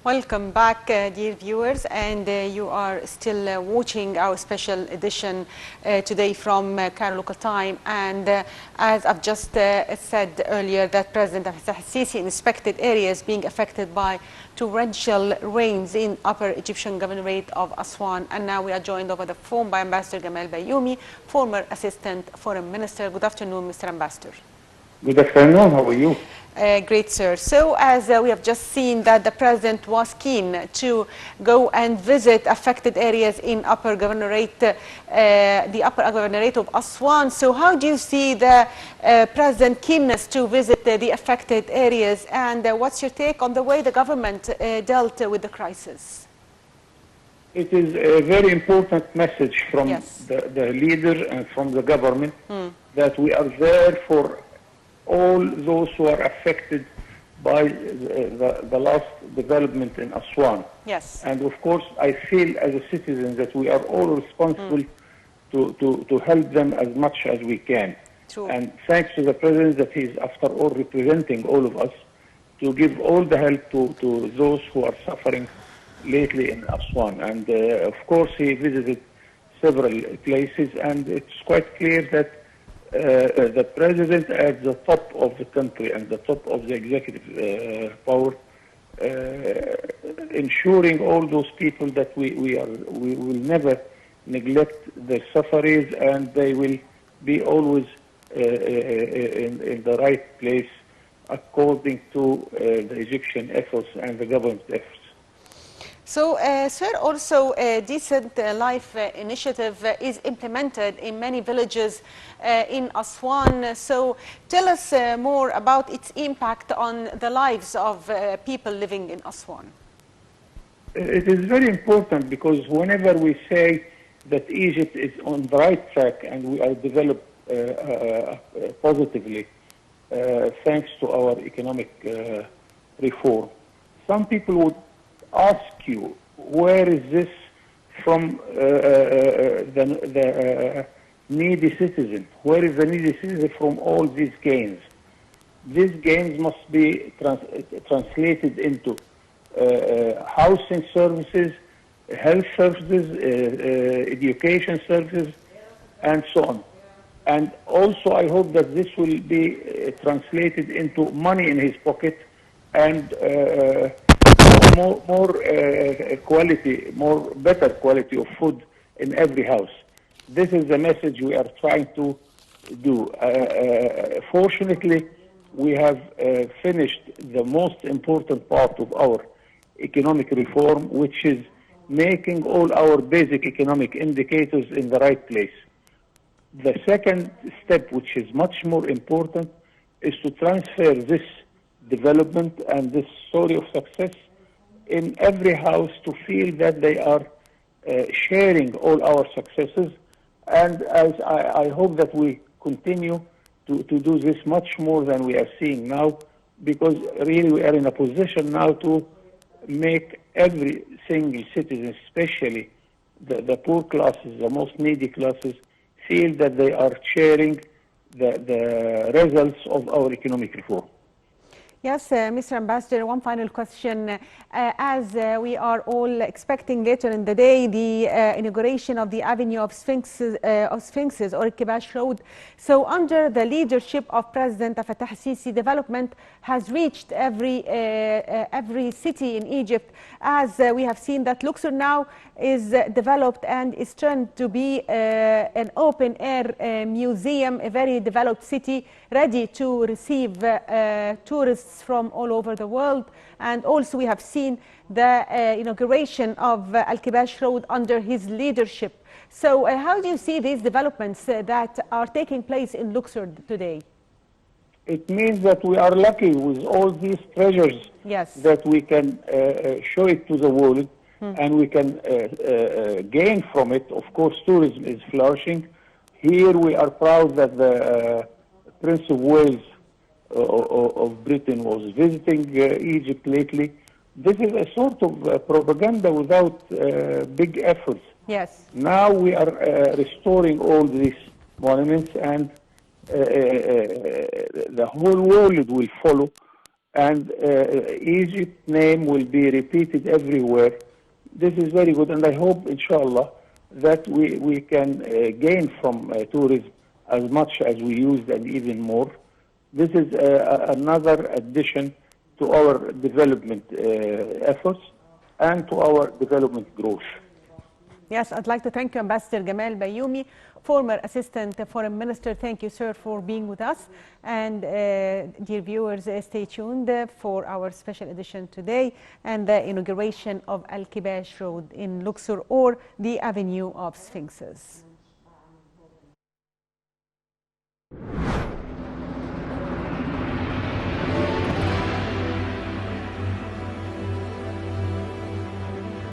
Welcome back, dear viewers, and you are still watching our special edition today from Cairo local time. And as I've just said earlier, that President Al-Sisi inspected areas being affected by torrential rains in Upper Egyptian Governorate of Aswan. And now we are joined over the phone by Ambassador Gamal Bayoumi, former Assistant Foreign Minister. Good afternoon, Mr. Ambassador. Good afternoon. How are you? Great, sir. So as we have just seen that the President was keen to go and visit affected areas in Upper Governorate, the Upper Governorate of Aswan. So how do you see the President's keenness to visit the affected areas, and what's your take on the way the government dealt with the crisis? It is a very important message from the leader and from the government that we are there for all those who are affected by the last development in Aswan. Yes. And of course, I feel as a citizen that we are all responsible to help them as much as we can. True. And thanks to the President that he is, after all, representing all of us to give all the help to those who are suffering lately in Aswan. And of course, he visited several places, and it's quite clear that the President at the top of the country and the top of the executive power, ensuring all those people that we will never neglect their sufferings, and they will be always in the right place according to the Egyptian efforts and the government efforts. So, sir, also a Decent Life initiative is implemented in many villages in Aswan. So tell us more about its impact on the lives of people living in Aswan. It is very important because whenever we say that Egypt is on the right track and we are developed positively thanks to our economic reform, some people would ask you, where is this from the needy citizen? Where is the needy citizen from all these gains? These gains must be translated into housing services, health services, education services, and so on. And also I hope that this will be translated into money in his pocket and more quality, better quality of food in every house. This is the message we are trying to do. Fortunately, we have finished the most important part of our economic reform, which is making all our basic economic indicators in the right place. The second step, which is much more important, is to transfer this development and this story of success in every house, to feel that they are sharing all our successes. And as I hope that we continue to do this much more than we are seeing now, because really we are in a position now to make every single citizen, especially the poor classes, the most needy classes, feel that they are sharing the results of our economic reform. Yes, Mr. Ambassador, one final question. As we are all expecting later in the day the inauguration of the Avenue of Sphinxes or Kibash Road. So under the leadership of President Fattah Sisi, development has reached every city in Egypt, as we have seen that Luxor now is developed and is turned to be an open-air museum, a very developed city, ready to receive tourists from all over the world. And also we have seen the inauguration of Al-Kibash Road under his leadership. So how do you see these developments that are taking place in Luxor today? It means that we are lucky with all these treasures, that we can show it to the world and we can gain from it. Of course, tourism is flourishing. Here we are proud that the Prince of Wales of Britain was visiting Egypt lately. This is a sort of propaganda without big efforts. Yes. Now we are restoring all these monuments, and the whole world will follow. and Egypt's name will be repeated everywhere. This is very good, and I hope, inshallah, that we can gain from tourism as much as we used and even more. This is another addition to our development efforts and to our development growth. Yes, I'd like to thank you, Ambassador Gamal Bayoumi, former Assistant Foreign Minister. Thank you, sir, for being with us. And dear viewers, stay tuned for our special edition today and the inauguration of Al-Kibash Road in Luxor, or the Avenue of Sphinxes.